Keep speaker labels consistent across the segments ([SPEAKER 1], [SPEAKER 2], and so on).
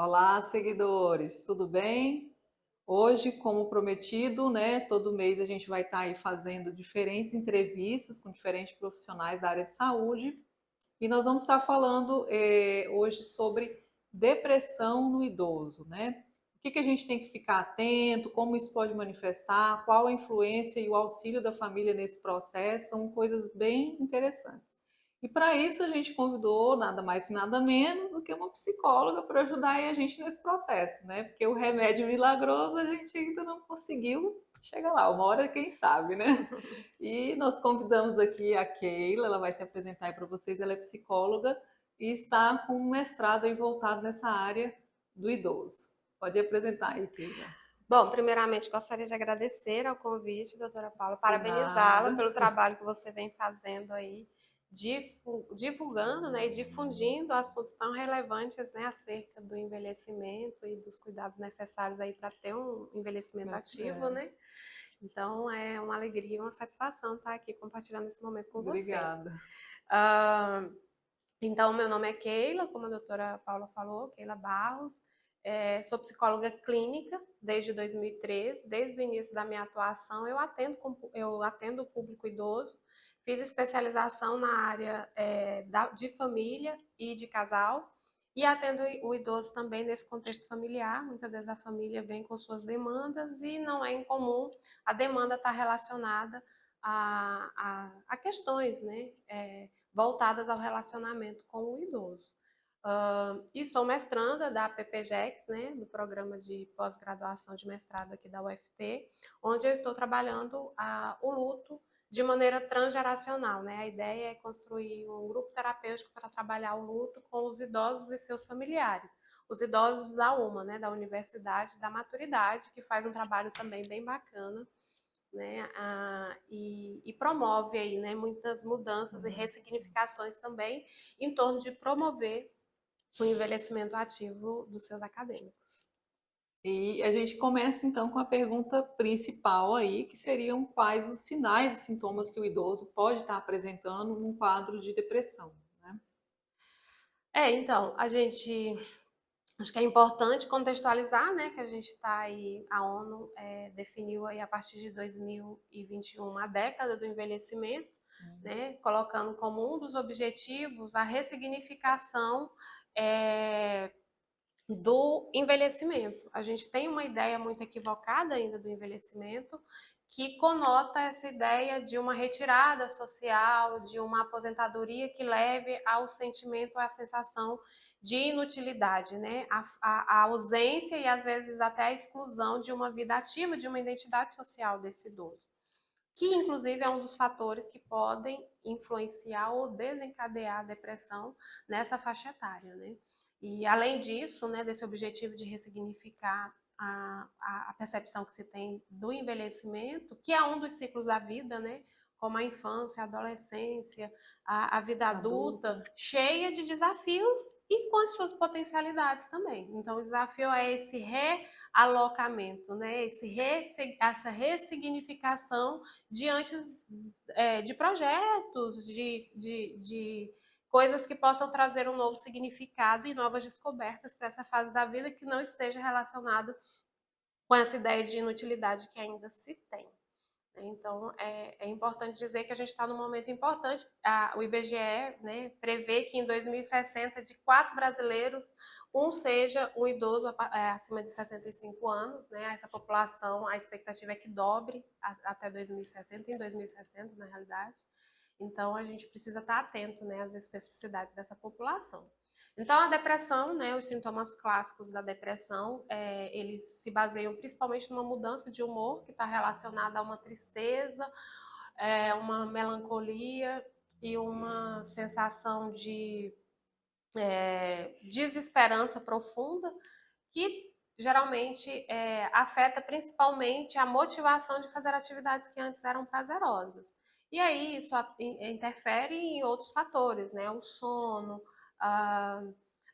[SPEAKER 1] Olá, seguidores, tudo bem? Hoje, como prometido, né, todo mês a gente vai estar aí fazendo diferentes entrevistas com diferentes profissionais da área de saúde e nós vamos estar falando hoje sobre depressão no idoso, né? O que que a gente tem que ficar atento, como isso pode manifestar, qual a influência e o auxílio da família nesse processo, são coisas bem interessantes. E para isso a gente convidou nada mais e nada menos do que uma psicóloga para ajudar aí a gente nesse processo, né? Porque o remédio milagroso a gente ainda não conseguiu chegar lá, uma hora quem sabe, né? E nós convidamos aqui a Keila, ela vai se apresentar aí para vocês, ela é psicóloga e está com um mestrado aí voltado nessa área do idoso. Pode apresentar aí, Keila.
[SPEAKER 2] Bom, primeiramente gostaria de agradecer ao convite, doutora Paula,
[SPEAKER 1] De
[SPEAKER 2] parabenizá-la
[SPEAKER 1] nada.
[SPEAKER 2] pelo trabalho que você vem fazendo aí, divulgando, né, e difundindo assuntos tão relevantes, né, acerca do envelhecimento e dos cuidados necessários aí para ter um envelhecimento
[SPEAKER 1] Mas,
[SPEAKER 2] ativo, né? Então é uma alegria e uma satisfação estar aqui compartilhando esse momento com você.
[SPEAKER 1] obrigada.
[SPEAKER 2] Ah, então, meu nome é Keila, como a doutora Paula falou, Keila Barros. Sou psicóloga clínica desde 2013. Desde o início da minha atuação, eu atendo o público idoso. Fiz especialização na área de família e de casal. E atendo o idoso também nesse contexto familiar. Muitas vezes a família vem com suas demandas e não é incomum a demanda estar relacionada a questões, né? Voltadas ao relacionamento com o idoso. E sou mestranda da PPGEX, né, do programa de pós-graduação de mestrado aqui da UFT, onde eu estou trabalhando o luto de maneira transgeracional. Né? A ideia é construir um grupo terapêutico para trabalhar o luto com os idosos e seus familiares. Os idosos da UMA, né, da Universidade da Maturidade, que faz um trabalho também bem bacana, né, e promove aí, né, muitas mudanças e ressignificações também em torno de promover o envelhecimento ativo dos seus acadêmicos.
[SPEAKER 1] E a gente começa então com a pergunta principal aí, que seriam quais os sinais e sintomas que o idoso pode estar apresentando num quadro de depressão, né?
[SPEAKER 2] Então, acho que é importante contextualizar, né, que a gente está aí, a ONU definiu aí a partir de 2021 a década do envelhecimento, né, colocando como um dos objetivos a ressignificação do envelhecimento. A gente tem uma ideia muito equivocada ainda do envelhecimento, que conota essa ideia de uma retirada social, de uma aposentadoria que leve ao sentimento, à sensação de inutilidade, né? A ausência e às vezes até a exclusão de uma vida ativa, de uma identidade social desse idoso, que inclusive é um dos fatores que podem influenciar ou desencadear a depressão nessa faixa etária, né? E além disso, né, desse objetivo de ressignificar a percepção que se tem do envelhecimento, que é um dos ciclos da vida, né? Como a infância, a adolescência, a vida adulta, cheia de desafios e com as suas potencialidades também. Então, o desafio é esse realocamento, né? Essa ressignificação diante de projetos, de coisas que possam trazer um novo significado e novas descobertas para essa fase da vida que não esteja relacionado com essa ideia de inutilidade que ainda se tem. Então, é importante dizer que a gente está num momento importante. O IBGE, né, prevê que em 2060, de 4 brasileiros, um seja um idoso acima de 65 anos. Né? Essa população, a expectativa é que dobre até 2060, em 2060, na realidade. Então, a gente precisa estar atento, né, às especificidades dessa população. Então, a depressão, né, os sintomas clássicos da depressão, eles se baseiam principalmente numa mudança de humor que está relacionada a uma tristeza, uma melancolia e uma sensação de desesperança profunda, que geralmente afeta principalmente a motivação de fazer atividades que antes eram prazerosas. E aí isso interfere em outros fatores, né? O sono, a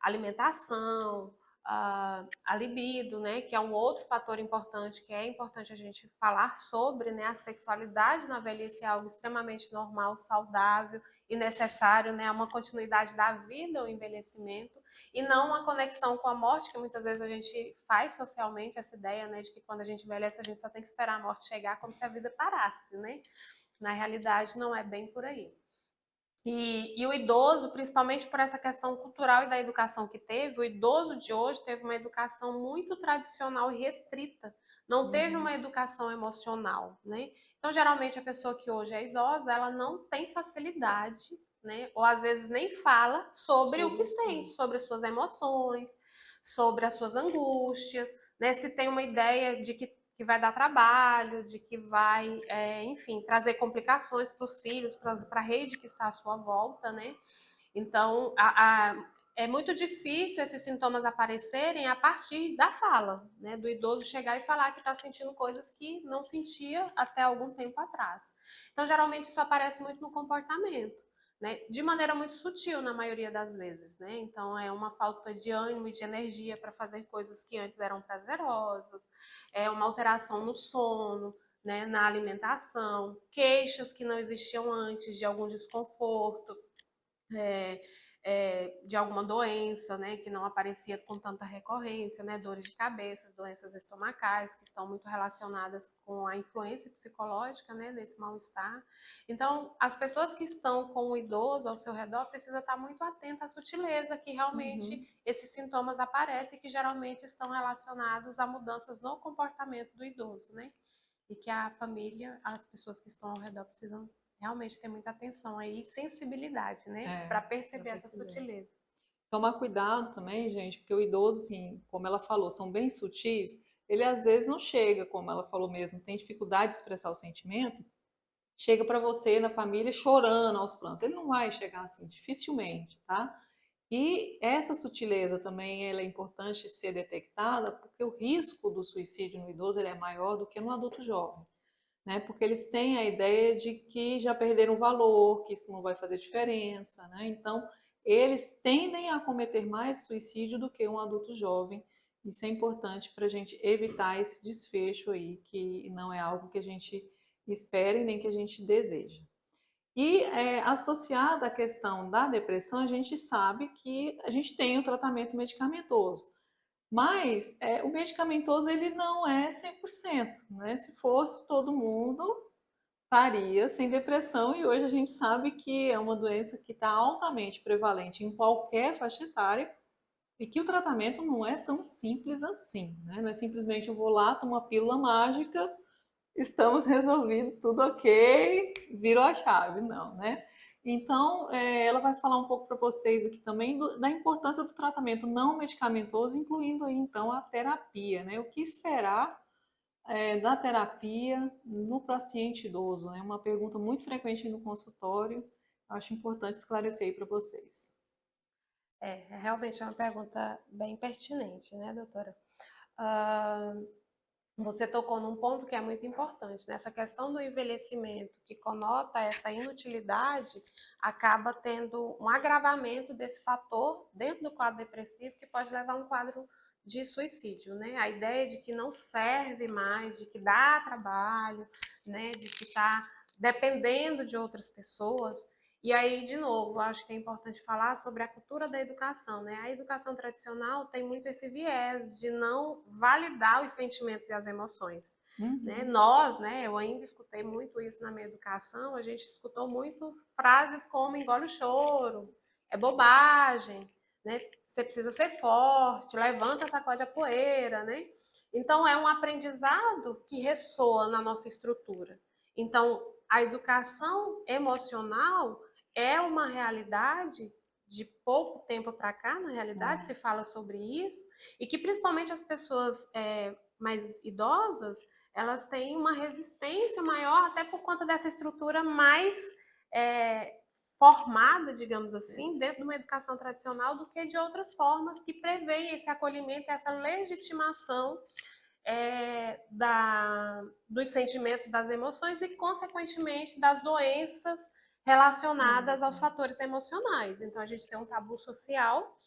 [SPEAKER 2] alimentação, a libido, né, que é um outro fator importante, que é importante a gente falar sobre, né, a sexualidade na velhice é algo extremamente normal, saudável e necessário, né, uma continuidade da vida, o envelhecimento, e não uma conexão com a morte, que muitas vezes a gente faz socialmente essa ideia, né, de que quando a gente envelhece a gente só tem que esperar a morte chegar como se a vida parasse, né? Na realidade não é bem por aí. E o idoso, principalmente por essa questão cultural e da educação que teve, o idoso de hoje teve uma educação muito tradicional e restrita, não teve
[SPEAKER 1] Uhum.
[SPEAKER 2] uma educação emocional, né? Então, geralmente, a pessoa que hoje é idosa, ela não tem facilidade, né? Ou às vezes nem fala sobre o que
[SPEAKER 1] Sobre
[SPEAKER 2] sente,
[SPEAKER 1] si.
[SPEAKER 2] sobre as suas emoções, sobre as suas angústias, né? Se tem uma ideia de que vai dar trabalho, de que vai, enfim, trazer complicações para os filhos, para a rede que está à sua volta, né? Então, é muito difícil esses sintomas aparecerem a partir da fala, né? Do idoso chegar e falar que está sentindo coisas que não sentia até algum tempo atrás. Então, geralmente, isso aparece muito no comportamento. Né? De maneira muito sutil na maioria das vezes, né? Então é uma falta de ânimo e de energia para fazer coisas que antes eram prazerosas, é uma alteração no sono, né? Na alimentação, queixas que não existiam antes de algum desconforto, é, de alguma doença, né, que não aparecia com tanta recorrência, né, dores de cabeça, doenças estomacais, que estão muito relacionadas com a influência psicológica, né, desse mal-estar. Então, as pessoas que estão com o idoso ao seu redor precisam estar muito atenta à sutileza que realmente
[SPEAKER 1] Uhum.
[SPEAKER 2] esses sintomas aparecem, que geralmente estão relacionados a mudanças no comportamento do idoso, né? E que a família, as pessoas que estão ao redor precisam realmente ter muita atenção aí, sensibilidade, né?
[SPEAKER 1] É,
[SPEAKER 2] Para
[SPEAKER 1] para
[SPEAKER 2] perceber essa
[SPEAKER 1] perceber.
[SPEAKER 2] sutileza.
[SPEAKER 1] Tomar cuidado também, gente, porque o idoso, assim, como ela falou, são bem sutis, ele às vezes não chega, como ela falou mesmo, tem dificuldade de expressar o sentimento, chega para você na família chorando aos prantos. Ele não vai chegar assim, dificilmente, tá? E essa sutileza também ela é importante ser detectada, porque o risco do suicídio no idoso ele é maior do que no adulto jovem, né? Porque eles têm a ideia de que já perderam valor, que isso não vai fazer diferença, né? Então, eles tendem a cometer mais suicídio do que um adulto jovem. Isso é importante para a gente evitar esse desfecho aí, que não é algo que a gente espera e nem que a gente deseja. E associado à questão da depressão, a gente sabe que a gente tem o tratamento medicamentoso. Mas o medicamentoso ele não é 100%, né? Se fosse todo mundo, estaria sem depressão e hoje a gente sabe que é uma doença que está altamente prevalente em qualquer faixa etária e que o tratamento não é tão simples assim, né? Não é simplesmente eu vou lá, tomo uma pílula mágica, estamos resolvidos, tudo ok, virou a chave, não, né? Então, ela vai falar um pouco para vocês aqui também da importância do tratamento não medicamentoso, incluindo aí, então, a terapia, né? O que esperar da terapia no paciente idoso, né? Uma pergunta muito frequente no consultório, acho importante esclarecer aí para vocês.
[SPEAKER 2] Realmente é uma pergunta bem pertinente, né, doutora? Ah, Você tocou num ponto que é muito importante, nessa questão do envelhecimento, que conota essa inutilidade, acaba tendo um agravamento desse fator dentro do quadro depressivo que pode levar a um quadro de suicídio, né? A ideia de que não serve mais, de que dá trabalho, né? De que está dependendo de outras pessoas. E aí, de novo, acho que é importante falar sobre a cultura da educação, né? A educação tradicional tem muito esse viés de não validar os sentimentos e as emoções, né?
[SPEAKER 1] Uhum.
[SPEAKER 2] Nós, né, eu ainda escutei muito isso na minha educação, a gente escutou muito frases como engole o choro, é bobagem, né? Você precisa ser forte, levanta, sacode a poeira, né? Então, é um aprendizado que ressoa na nossa estrutura. Então, a educação emocional é uma realidade de pouco tempo para cá, na realidade, se
[SPEAKER 1] É.
[SPEAKER 2] fala sobre isso, e que principalmente as pessoas mais idosas, elas têm uma resistência maior, até por conta dessa estrutura mais é, formada, digamos assim, dentro de uma educação tradicional, do que de outras formas que prevêem esse acolhimento, essa legitimação dos sentimentos, das emoções e, consequentemente, das doenças relacionadas aos
[SPEAKER 1] Uhum.
[SPEAKER 2] fatores emocionais. Então, a gente tem um tabu social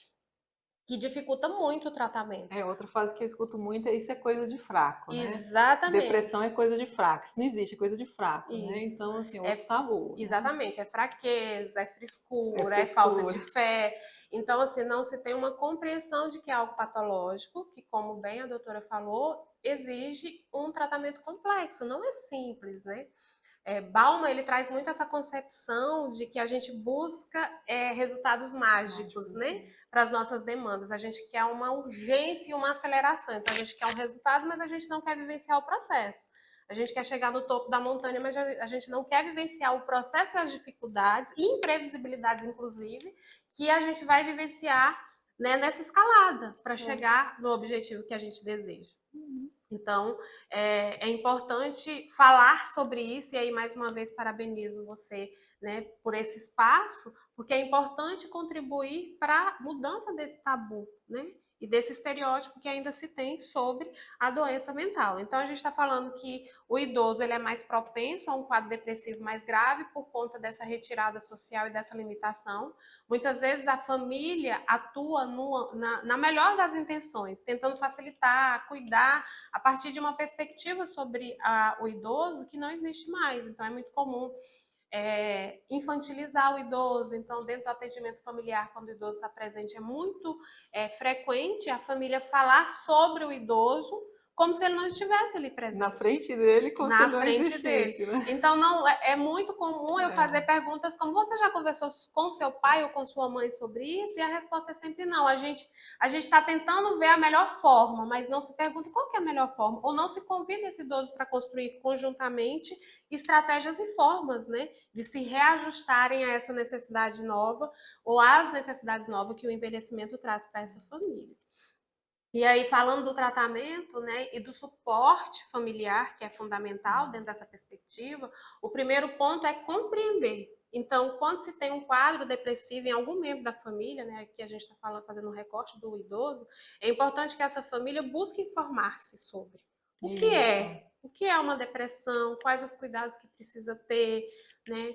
[SPEAKER 2] que dificulta muito o tratamento.
[SPEAKER 1] Outra frase que eu escuto muito é: isso é coisa de fraco, né? Depressão
[SPEAKER 2] Exatamente.
[SPEAKER 1] é coisa de fraco. Isso não existe, é coisa de fraco, né?
[SPEAKER 2] Isso.
[SPEAKER 1] Então, assim,
[SPEAKER 2] É,
[SPEAKER 1] outro tabu, né?
[SPEAKER 2] exatamente, é fraqueza, é
[SPEAKER 1] É
[SPEAKER 2] frescura, é falta de
[SPEAKER 1] frescura.
[SPEAKER 2] fé. Então, assim, não se tem uma compreensão de que é algo patológico, que, como bem a doutora falou, exige um tratamento complexo, não é simples, né? Bauman, ele traz muito essa concepção de que a gente busca resultados mágicos, né, para as nossas demandas. A gente quer uma urgência e uma aceleração. Então, a gente quer um resultado, mas a gente não quer vivenciar o processo. A gente quer chegar no topo da montanha, mas a gente não quer vivenciar o processo e as dificuldades, e imprevisibilidades, inclusive, que a gente vai vivenciar, né, nessa escalada para chegar no objetivo que a gente deseja. Então, é importante falar sobre isso, e aí, mais uma vez, parabenizo você, né, por esse espaço, porque é importante contribuir para a mudança desse tabu, né, e desse estereótipo que ainda se tem sobre a doença mental. Então, a gente está falando que o idoso ele é mais propenso a um quadro depressivo mais grave por conta dessa retirada social e dessa limitação. Muitas vezes a família atua na melhor das intenções, tentando facilitar, cuidar, a partir de uma perspectiva sobre o idoso que não existe mais. Então, é muito comum infantilizar o idoso. Então, dentro do atendimento familiar, quando o idoso está presente, é muito frequente a família falar sobre o idoso como se ele não estivesse ali presente.
[SPEAKER 1] Na frente dele, como se
[SPEAKER 2] Na
[SPEAKER 1] não
[SPEAKER 2] frente
[SPEAKER 1] existisse,
[SPEAKER 2] dele.
[SPEAKER 1] né?
[SPEAKER 2] Então, não, é muito comum eu fazer perguntas como: você já conversou com seu pai ou com sua mãe sobre isso? E a resposta é sempre não. A gente está tentando ver a melhor forma, mas não se pergunta qual que é a melhor forma. Ou não se convida esse idoso para construir conjuntamente estratégias e formas, né, de se reajustarem a essa necessidade nova ou às necessidades novas que o envelhecimento traz para essa família. E aí, falando do tratamento, né, e do suporte familiar, que é fundamental dentro dessa perspectiva, o primeiro ponto é compreender. Então, quando se tem um quadro depressivo em algum membro da família, né, aqui a gente está fazendo um recorte do idoso, é importante que essa família busque informar-se sobre o que é uma depressão, quais os cuidados que precisa ter, né,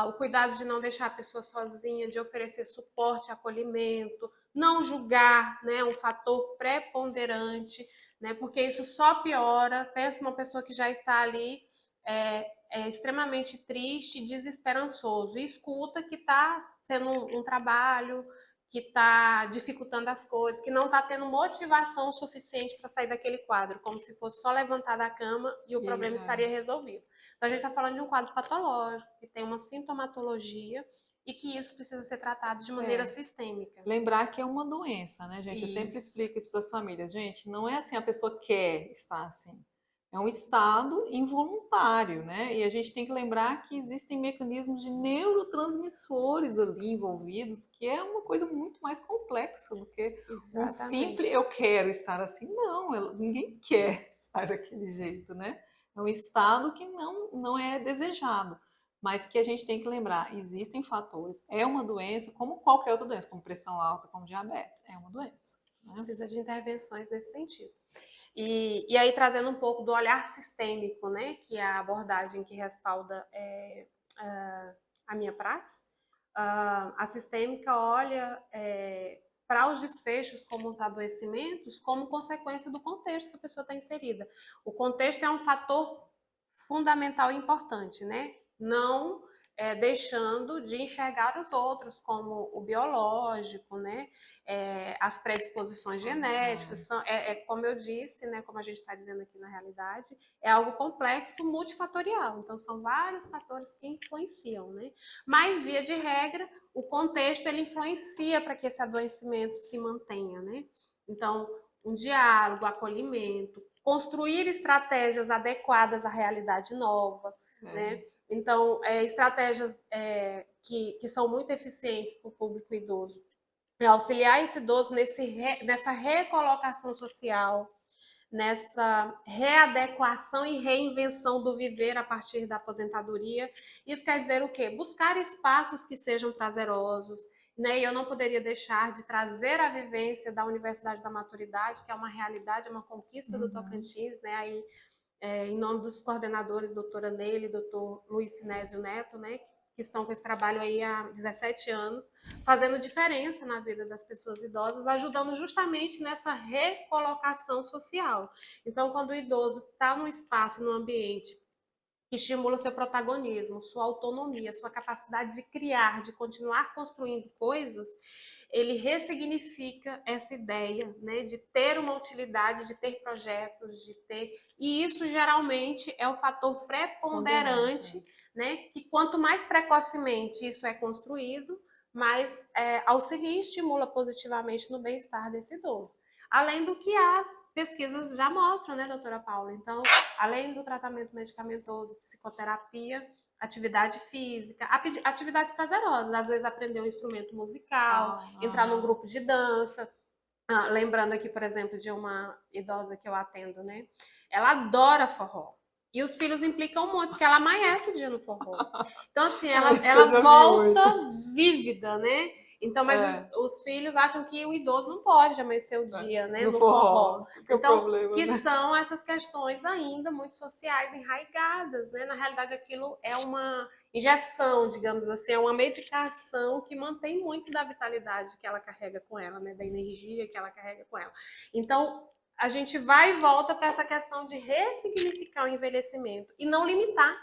[SPEAKER 2] o cuidado de não deixar a pessoa sozinha, de oferecer suporte, acolhimento, não julgar, né, um fator preponderante, né, porque isso só piora. Pensa uma pessoa que já está ali extremamente triste, desesperançoso, e escuta que está sendo um trabalho que está dificultando as coisas, que não está tendo motivação suficiente para sair daquele quadro, como se fosse só levantar da cama e o problema estaria resolvido. Então, a gente está falando de um quadro patológico, que tem uma sintomatologia, e que isso precisa ser tratado de maneira sistêmica.
[SPEAKER 1] Lembrar que é uma doença, né, gente? Eu sempre explico isso para as famílias. Gente, não é assim, a pessoa quer estar assim. É um estado involuntário, né? E a gente tem que lembrar que existem mecanismos de neurotransmissores ali envolvidos, que é uma coisa muito mais complexa do que um simples eu quero estar assim. Não, ninguém quer estar daquele jeito, né? É um estado que não é desejado, mas que a gente tem que lembrar, existem fatores. É uma doença como qualquer outra doença, como pressão alta, como diabetes. É uma doença. Né?
[SPEAKER 2] Precisa de intervenções nesse sentido. E aí, trazendo um pouco do olhar sistêmico, né, que é a abordagem que respalda a minha praxis, a sistêmica olha para os desfechos, como os adoecimentos, como consequência do contexto que a pessoa está inserida. O contexto é um fator fundamental e importante, né? Não deixando de enxergar os outros, como o biológico, né? As predisposições genéticas, como eu disse, né? Como a gente está dizendo aqui na realidade, é algo complexo, multifatorial. Então, são vários fatores que influenciam, né? Mas, via de regra, o contexto ele influencia para que esse adoecimento se mantenha, né? Então, um diálogo, acolhimento, construir estratégias adequadas à realidade nova, né? Então, estratégias que são muito eficientes para o público idoso. Auxiliar esse idoso nessa recolocação social, nessa readequação e reinvenção do viver a partir da aposentadoria. Isso quer dizer o quê? Buscar espaços que sejam prazerosos, né? E eu não poderia deixar de trazer a vivência da Universidade da Maturidade, que é uma realidade, é uma conquista do Tocantins, né? Aí, em nome dos coordenadores, doutora Neile e doutor Luiz Sinésio Neto, né? que estão com esse trabalho aí há 17 anos, fazendo diferença na vida das pessoas idosas, ajudando justamente nessa recolocação social. Então, quando o idoso está num espaço, num ambiente que estimula seu protagonismo, sua autonomia, sua capacidade de criar, de continuar construindo coisas, ele ressignifica essa ideia, né, de ter uma utilidade, de ter projetos, de ter... E isso geralmente é o fator preponderante, né, que quanto mais precocemente isso é construído, mais auxilia e estimula positivamente no bem-estar desse idoso. Além do que as pesquisas já mostram, né, doutora Paula? Então, além do tratamento medicamentoso, psicoterapia, atividade física, atividades prazerosas, às vezes aprender um instrumento musical, entrar num grupo de dança. Lembrando aqui, por exemplo, de uma idosa que eu atendo, né? Ela adora forró. E os filhos implicam muito, porque ela amanhece o dia no forró. Então, assim, ela volta vívida, né? Então, mas os filhos acham que o idoso não pode amanhecer o dia, né, no forró. Então, que são essas questões ainda muito sociais, enraigadas, né? Na realidade, aquilo é uma injeção, digamos assim, é uma medicação que mantém muito da vitalidade que ela carrega com ela, né? Da energia que ela carrega com ela. Então, a gente vai e volta para essa questão de ressignificar o envelhecimento e não limitar.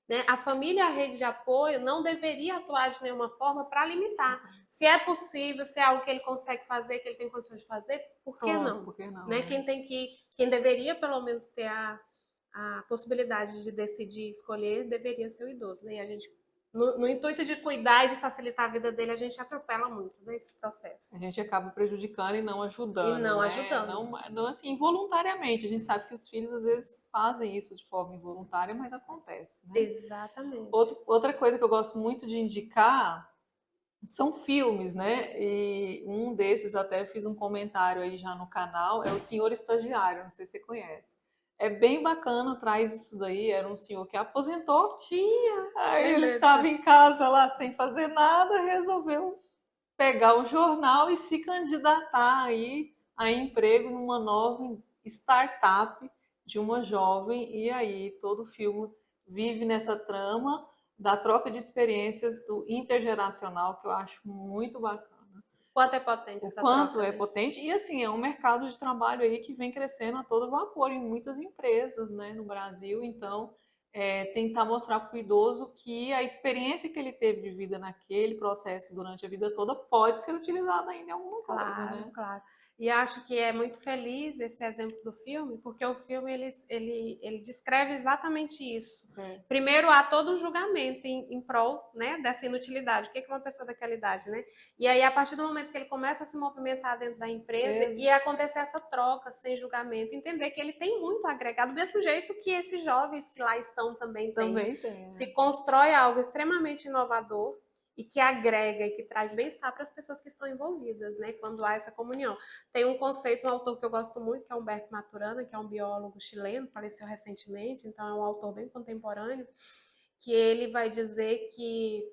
[SPEAKER 2] Né? A família e a rede de apoio não deveria atuar de nenhuma forma para limitar. Se é possível, se é algo que ele consegue fazer, que ele tem condições de fazer, por que não?
[SPEAKER 1] Por que não,
[SPEAKER 2] né? Quem deveria pelo menos ter a possibilidade de decidir escolher deveria ser o idoso. Né? E a gente, no intuito de cuidar e de facilitar a vida dele, a gente atropela muito nesse processo.
[SPEAKER 1] A gente acaba prejudicando e não ajudando.
[SPEAKER 2] E não
[SPEAKER 1] né?
[SPEAKER 2] ajudando.
[SPEAKER 1] Não assim, involuntariamente. A gente sabe que os filhos às vezes fazem isso de forma involuntária, mas acontece. Né?
[SPEAKER 2] Exatamente.
[SPEAKER 1] Outra coisa que eu gosto muito de indicar são filmes, né? E um desses até fiz um comentário aí já no canal, é O Senhor Estagiário, não sei se você conhece. É bem bacana, traz isso daí. Era um senhor que aposentou. Aí ele estava em casa lá sem fazer nada, resolveu pegar o jornal e se candidatar aí a emprego numa nova startup de uma jovem. E aí todo o filme vive nessa trama da troca de experiências do intergeracional, que eu acho muito bacana.
[SPEAKER 2] Quanto é potente essa troca?
[SPEAKER 1] O quanto é potente. E assim, é um mercado de trabalho aí que vem crescendo a todo vapor em muitas empresas, né, no Brasil. Então, tentar mostrar para o idoso que a experiência que ele teve de vida naquele processo durante a vida toda pode ser utilizada ainda em alguma coisa, né?
[SPEAKER 2] Claro. E acho que é muito feliz esse exemplo do filme, porque o filme ele descreve exatamente isso. Primeiro, há todo um julgamento em prol, né, dessa inutilidade. O que é uma pessoa daquela idade, né? E aí, a partir do momento que ele começa a se movimentar dentro da empresa e acontecer essa troca sem julgamento, entender que ele tem muito a agregar, do mesmo jeito que esses jovens que lá estão também têm. Se constrói algo extremamente inovador e que agrega e que traz bem-estar para as pessoas que estão envolvidas, né? Quando há essa comunhão. Tem um conceito, um autor que eu gosto muito, que é Humberto Maturana, que é um biólogo chileno, faleceu recentemente, então é um autor bem contemporâneo, que ele vai dizer que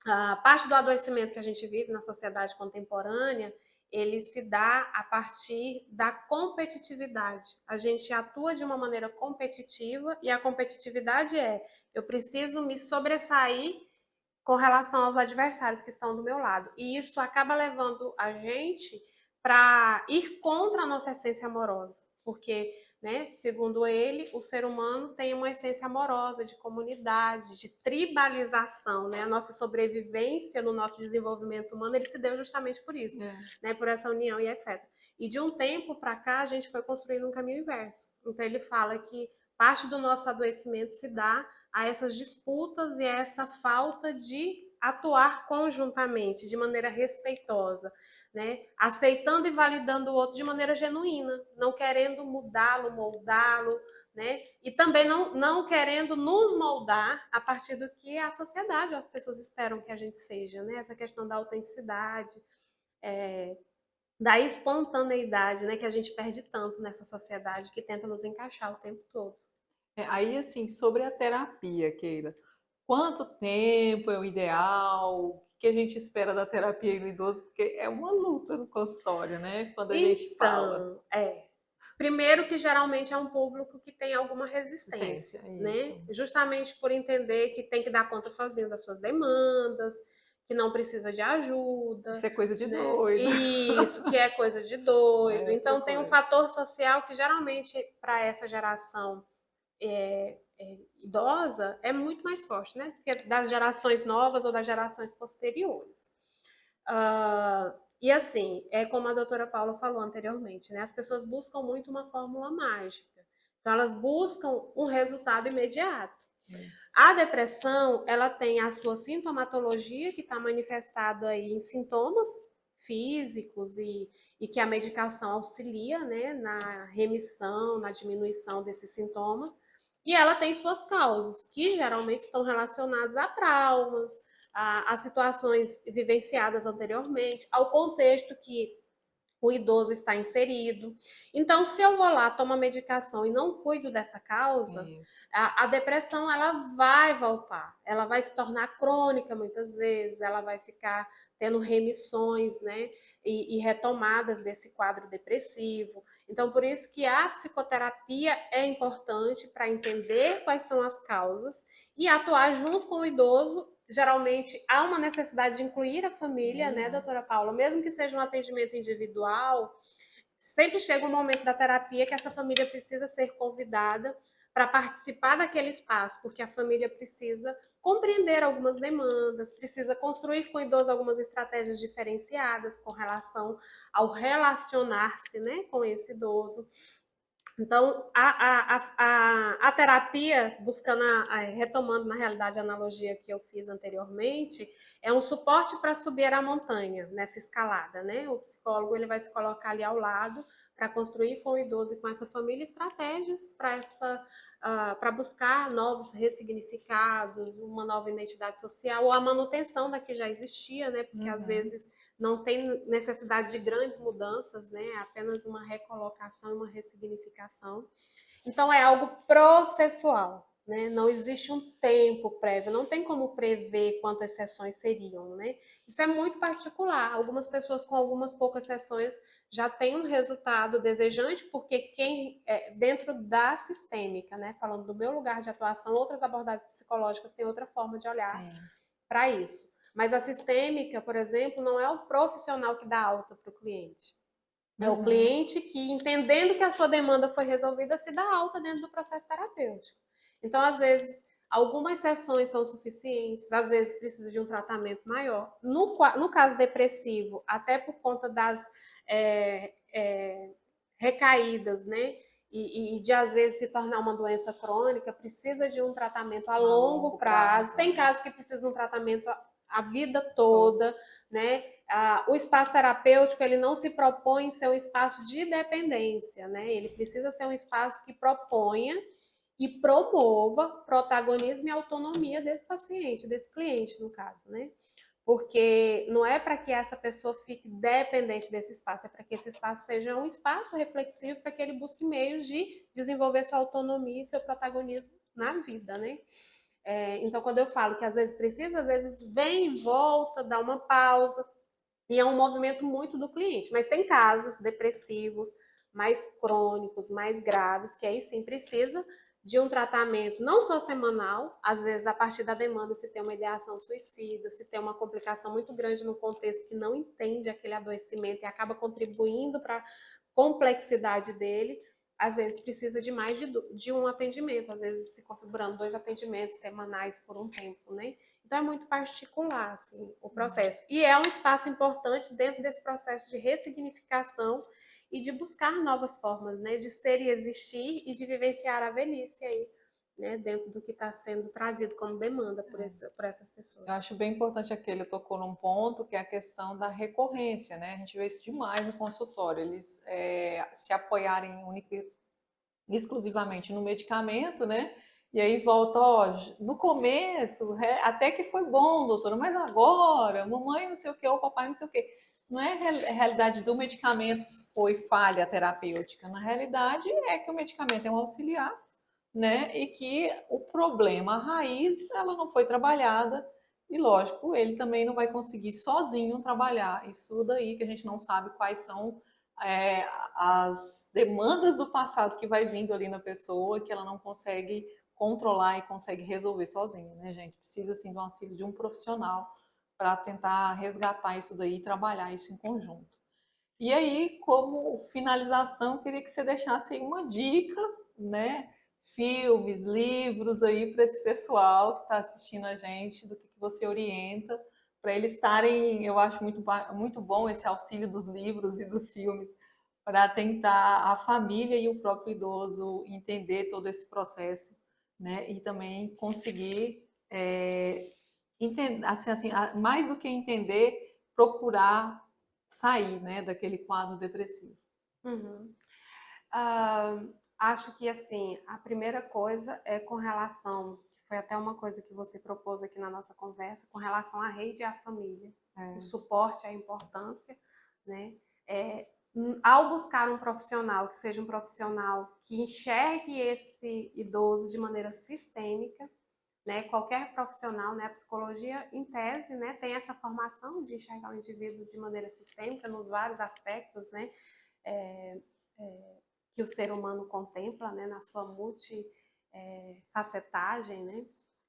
[SPEAKER 2] a parte do adoecimento que a gente vive na sociedade contemporânea, ele se dá a partir da competitividade. A gente atua de uma maneira competitiva e a competitividade eu preciso me sobressair com relação aos adversários que estão do meu lado. E isso acaba levando a gente para ir contra a nossa essência amorosa, porque, né, segundo ele, o ser humano tem uma essência amorosa, de comunidade, de tribalização, né? A nossa sobrevivência no nosso desenvolvimento humano, ele se deu justamente por isso, né, por essa união e etc. E de um tempo para cá, a gente foi construindo um caminho inverso. Então ele fala que parte do nosso adoecimento se dá a essas disputas e a essa falta de atuar conjuntamente, de maneira respeitosa, né? Aceitando e validando o outro de maneira genuína, não querendo mudá-lo, moldá-lo, né? E também não querendo nos moldar a partir do que a sociedade ou as pessoas esperam que a gente seja, né? Essa questão da autenticidade, da espontaneidade, né? Que a gente perde tanto nessa sociedade que tenta nos encaixar o tempo todo.
[SPEAKER 1] Aí, assim, sobre a terapia, Keila, quanto tempo é o ideal? O que a gente espera da terapia no idoso? Porque é uma luta no consultório, né? Quando a gente fala.
[SPEAKER 2] Primeiro que geralmente é um público que tem alguma resistência, né?
[SPEAKER 1] Isso.
[SPEAKER 2] Justamente por entender que tem que dar conta sozinho das suas demandas, que não precisa de ajuda,
[SPEAKER 1] Isso é coisa de
[SPEAKER 2] né?
[SPEAKER 1] doido.
[SPEAKER 2] Isso, que é coisa de doido.
[SPEAKER 1] É outra
[SPEAKER 2] Então tem um
[SPEAKER 1] coisa.
[SPEAKER 2] fator social que geralmente para essa geração idosa é muito mais forte, né? Que das gerações novas ou das gerações posteriores. E assim, é como a doutora Paula falou anteriormente, né? As pessoas buscam muito uma fórmula mágica. Então, elas buscam um resultado imediato.
[SPEAKER 1] Isso.
[SPEAKER 2] A depressão, ela tem a sua sintomatologia, que está manifestada aí em sintomas físicos e que a medicação auxilia, né, na remissão, na diminuição desses sintomas. E ela tem suas causas, que geralmente estão relacionadas a traumas, a situações vivenciadas anteriormente, ao contexto que o idoso está inserido. Então, se eu vou lá, tomo a medicação e não cuido dessa causa,
[SPEAKER 1] Isso.
[SPEAKER 2] a depressão ela vai voltar, ela vai se tornar crônica muitas vezes, ela vai ficar tendo remissões, né, e retomadas desse quadro depressivo. Então, por isso que a psicoterapia é importante para entender quais são as causas e atuar junto com o idoso. Geralmente há uma necessidade de incluir a família, né, doutora Paula? Mesmo que seja um atendimento individual, sempre chega um momento da terapia que essa família precisa ser convidada para participar daquele espaço, porque a família precisa compreender algumas demandas, precisa construir com o idoso algumas estratégias diferenciadas com relação ao relacionar-se, né, com esse idoso. Então, a terapia, buscando, retomando na realidade a analogia que eu fiz anteriormente, é um suporte para subir a montanha nessa escalada, né? O psicólogo ele vai se colocar ali ao lado para construir com o idoso e com essa família estratégias para buscar novos ressignificados, uma nova identidade social ou a manutenção da que já existia, né? Porque às vezes não tem necessidade de grandes mudanças, né? É apenas uma recolocação e uma ressignificação. Então é algo processual, né? Não existe um tempo prévio, não tem como prever quantas sessões seriam, né? Isso é muito particular. Algumas pessoas com algumas poucas sessões já têm um resultado desejante, porque quem dentro da sistêmica, né? Falando do meu lugar de atuação, outras abordagens psicológicas têm outra forma de olhar para isso. Mas a sistêmica, por exemplo, não é o profissional que dá alta para o cliente. É o cliente que, entendendo que a sua demanda foi resolvida, se dá alta dentro do processo terapêutico. Então, às vezes, algumas sessões são suficientes, às vezes precisa de um tratamento maior. No caso depressivo, até por conta das recaídas, né? E de às vezes se tornar uma doença crônica, precisa de um tratamento a longo prazo. Tem casos que precisam de um tratamento a vida toda, né? O espaço terapêutico ele não se propõe ser um espaço de dependência, né? Ele precisa ser um espaço que proponha e promova protagonismo e autonomia desse paciente, desse cliente, no caso, né? Porque não é para que essa pessoa fique dependente desse espaço, é para que esse espaço seja um espaço reflexivo para que ele busque meios de desenvolver sua autonomia e seu protagonismo na vida, né? Então, quando eu falo que às vezes precisa, às vezes vem e volta, dá uma pausa, e é um movimento muito do cliente. Mas tem casos depressivos, mais crônicos, mais graves, que aí sim precisa de um tratamento não só semanal, às vezes a partir da demanda se tem uma ideação suicida, se tem uma complicação muito grande no contexto que não entende aquele adoecimento e acaba contribuindo para a complexidade dele, às vezes precisa de mais de um atendimento, às vezes se configurando 2 atendimentos semanais por um tempo, né? Então é muito particular assim, o processo. E é um espaço importante dentro desse processo de ressignificação e de buscar novas formas, né, de ser e existir e de vivenciar a velhice aí, né, dentro do que está sendo trazido como demanda por essas pessoas.
[SPEAKER 1] Eu acho bem importante aquele tocou num ponto que é a questão da recorrência, né? A gente vê isso demais no consultório. Eles se apoiarem exclusivamente no medicamento, né? E aí volta, ó, no começo até que foi bom, doutora, mas agora, mamãe não sei o que, ou papai não sei o que. Não é a realidade do medicamento foi falha terapêutica. Na realidade é que o medicamento é um auxiliar, né? E que o problema, a raiz, ela não foi trabalhada. E lógico, ele também não vai conseguir sozinho trabalhar isso daí, que a gente não sabe quais são é, as demandas do passado que vai vindo ali na pessoa, que ela não consegue controlar e consegue resolver sozinha, né, gente? Precisa, assim, do auxílio de um profissional para tentar resgatar isso daí e trabalhar isso em conjunto. E aí, como finalização, queria que você deixasse aí uma dica, né? Filmes, livros aí para esse pessoal que está assistindo a gente, do que você orienta, para eles estarem, eu acho muito bom esse auxílio dos livros e dos filmes, para tentar a família e o próprio idoso entender todo esse processo, né? E também conseguir entender, assim, mais do que entender, procurar sair, né, daquele quadro depressivo.
[SPEAKER 2] Uhum. Ah, acho que assim, a primeira coisa é com relação, foi até uma coisa que você propôs aqui na nossa conversa, com relação à rede e à família, o suporte, a importância, né? Ao buscar um profissional que seja um profissional que enxergue esse idoso de maneira sistêmica, né? Qualquer profissional, né? A psicologia, em tese, né? Tem essa formação de enxergar o indivíduo de maneira sistêmica nos vários aspectos, né? É, que o ser humano contempla, né, na sua multifacetagem, né?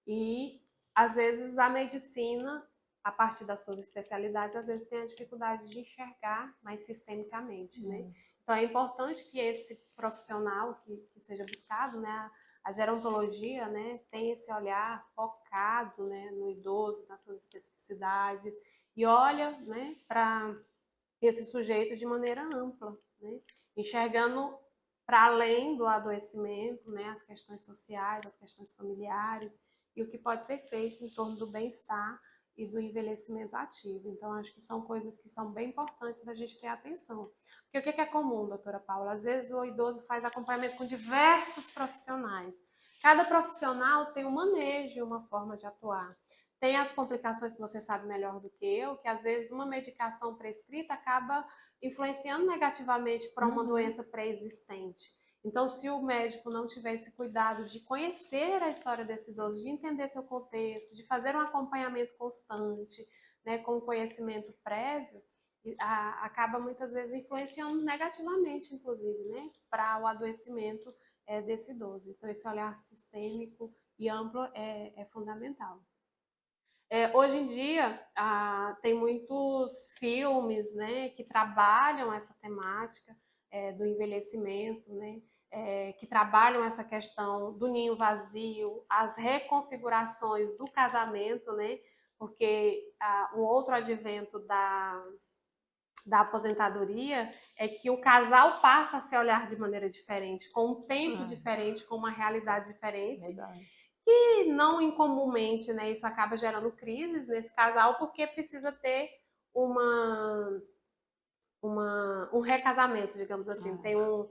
[SPEAKER 2] E às vezes a medicina, a partir das suas especialidades, às vezes tem a dificuldade de enxergar mais sistemicamente, né? Então é importante que esse profissional que seja buscado, né, a gerontologia, né, tem esse olhar focado, né, no idoso, nas suas especificidades e olha, né, para esse sujeito de maneira ampla, né? Enxergando para além do adoecimento, né, as questões sociais, as questões familiares e o que pode ser feito em torno do bem-estar e do envelhecimento ativo. Então, acho que são coisas que são bem importantes da gente ter atenção. Porque o que é comum, doutora Paula? Às vezes o idoso faz acompanhamento com diversos profissionais. Cada profissional tem um manejo, uma forma de atuar. Tem as complicações que você sabe melhor do que eu, que às vezes uma medicação prescrita acaba influenciando negativamente para uma doença pré-existente. Então, se o médico não tiver esse cuidado de conhecer a história desse idoso, de entender seu contexto, de fazer um acompanhamento constante, né, com conhecimento prévio, acaba muitas vezes influenciando negativamente, inclusive, né, para o adoecimento desse idoso. Então, esse olhar sistêmico e amplo é fundamental. Hoje em dia, tem muitos filmes, né, que trabalham essa temática do envelhecimento, né, que trabalham essa questão do ninho vazio, as reconfigurações do casamento, né, porque um outro advento da aposentadoria é que o casal passa a se olhar de maneira diferente, com um tempo diferente, com uma realidade diferente.
[SPEAKER 1] Verdade.
[SPEAKER 2] E não incomumente, né, isso acaba gerando crises nesse casal, porque precisa ter um recasamento, digamos assim. Tem um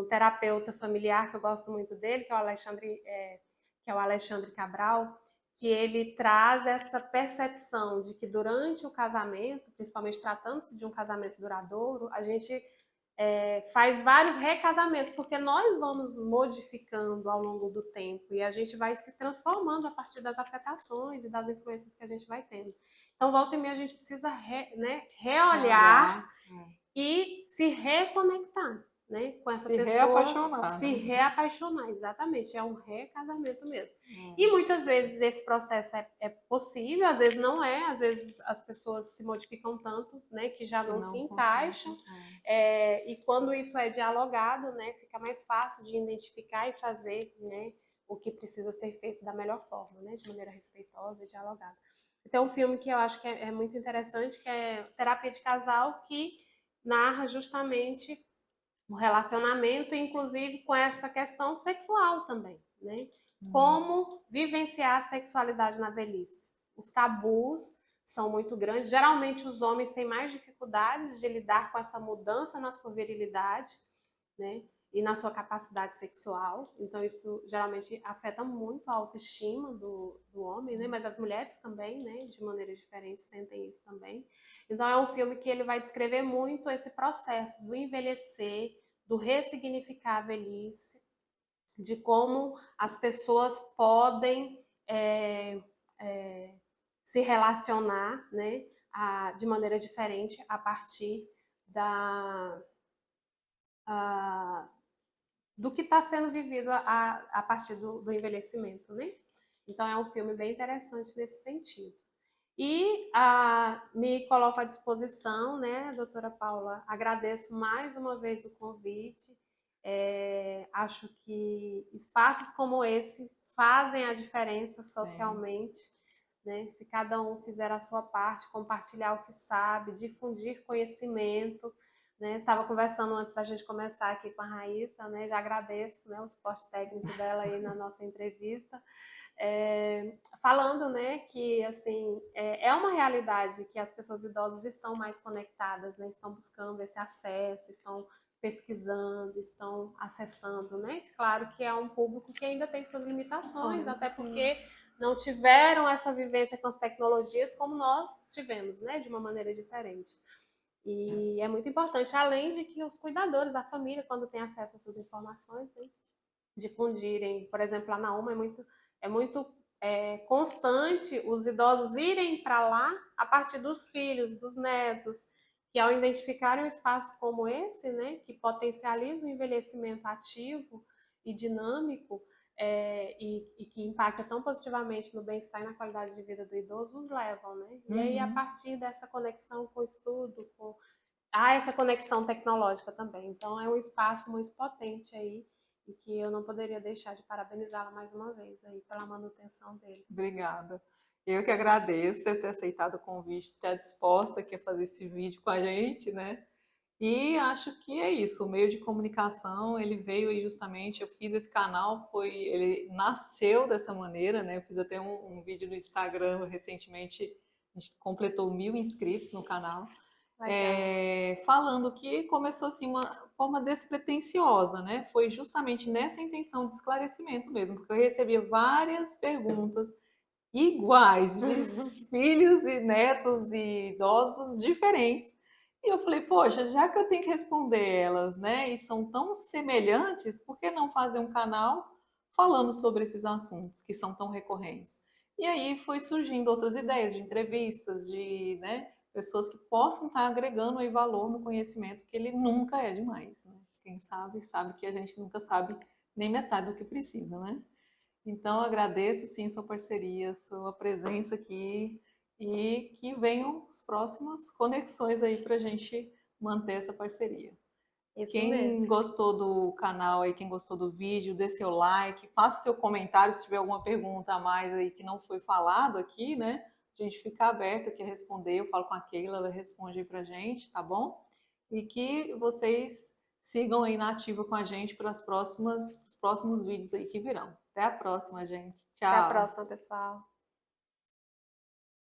[SPEAKER 2] terapeuta familiar que eu gosto muito dele, que é o Alexandre Cabral, que ele traz essa percepção de que durante o casamento, principalmente tratando-se de um casamento duradouro, a gente faz vários recasamentos, porque nós vamos modificando ao longo do tempo e a gente vai se transformando a partir das afetações e das influências que a gente vai tendo. Então, volta e meia, a gente precisa reolhar e se reconectar, né, com essa
[SPEAKER 1] Se
[SPEAKER 2] pessoa,
[SPEAKER 1] reapaixonar,
[SPEAKER 2] se
[SPEAKER 1] né?
[SPEAKER 2] reapaixonar, exatamente, é um recasamento mesmo. E muitas vezes esse processo é possível, às vezes não é, às vezes as pessoas se modificam tanto, né, que já não se encaixam, e quando isso é dialogado, né, fica mais fácil de identificar e fazer, né, o que precisa ser feito da melhor forma, né, de maneira respeitosa e dialogada. Tem um filme que eu acho que é muito interessante, que é Terapia de Casal, que narra justamente o relacionamento, inclusive com essa questão sexual também, né? Como vivenciar a sexualidade na velhice. Os tabus são muito grandes. Geralmente os homens têm mais dificuldades de lidar com essa mudança na sua virilidade, né? E na sua capacidade sexual. Então isso geralmente afeta muito a autoestima do homem, né? Mas as mulheres também, né? De maneira diferente, sentem isso também. Então é um filme que ele vai descrever muito esse processo do envelhecer, do ressignificar a velhice, de como as pessoas podem se relacionar, né, de maneira diferente a partir ah, do que está sendo vivido a partir do envelhecimento, né? Então é um filme bem interessante nesse sentido. E me coloco à disposição, né, doutora Paula? Agradeço mais uma vez o convite. Acho que espaços como esse fazem a diferença socialmente, né? Se cada um fizer a sua parte, compartilhar o que sabe, difundir conhecimento, né? Estava conversando antes da gente começar aqui com a Raíssa, né? Já agradeço, né, o suporte técnico dela aí na nossa entrevista. Falando, né, que assim é uma realidade que as pessoas idosas estão mais conectadas, né, estão buscando esse acesso, estão pesquisando, estão acessando, né? Claro que é um público que ainda tem suas limitações, até porque não tiveram essa vivência com as tecnologias como nós tivemos, né, de uma maneira diferente. E é muito importante, além de que os cuidadores, a família, quando tem acesso a essas informações, né, difundirem. Por exemplo, lá na UMA é muito constante os idosos irem para lá a partir dos filhos, dos netos, que ao identificarem um espaço como esse, né, que potencializa o envelhecimento ativo e dinâmico, e que impacta tão positivamente no bem-estar e na qualidade de vida do idoso, os levam, né? E aí, a partir dessa conexão com o estudo, há essa conexão tecnológica também. Então, é um espaço muito potente aí, e que eu não poderia deixar de parabenizá-la mais uma vez aí pela manutenção dele.
[SPEAKER 1] Obrigada. Eu que agradeço você ter aceitado o convite, estar disposta aqui a fazer esse vídeo com a gente, né? E acho que é isso, o meio de comunicação, ele veio aí justamente, eu fiz esse canal, ele nasceu dessa maneira, né? Eu fiz até um vídeo no Instagram recentemente, a gente completou 1000 inscritos no canal, falando que começou assim uma forma despretensiosa, né? Foi justamente nessa intenção de esclarecimento mesmo, porque eu recebia várias perguntas iguais, de filhos e netos e idosos diferentes. E eu falei, poxa, já que eu tenho que responder elas, né, e são tão semelhantes, por que não fazer um canal falando sobre esses assuntos que são tão recorrentes? E aí foi surgindo outras ideias de entrevistas, de, né, pessoas que possam estar agregando aí valor no conhecimento, que ele nunca é demais, né? Quem sabe, sabe que a gente nunca sabe nem metade do que precisa, né? Então, agradeço sim sua parceria, sua presença aqui e que venham as próximas conexões aí para a gente manter essa parceria.
[SPEAKER 2] Isso
[SPEAKER 1] Quem
[SPEAKER 2] mesmo.
[SPEAKER 1] gostou do canal aí, quem gostou do vídeo, dê seu like, faça seu comentário se tiver alguma pergunta a mais aí que não foi falado aqui, né? A gente fica aberto aqui a responder. Eu falo com a Keila, ela responde aí pra gente, tá bom? E que vocês sigam aí na ativa com a gente para os próximos vídeos aí que virão. Até a próxima, gente.
[SPEAKER 2] Até a
[SPEAKER 1] Tchau.
[SPEAKER 2] próxima, pessoal.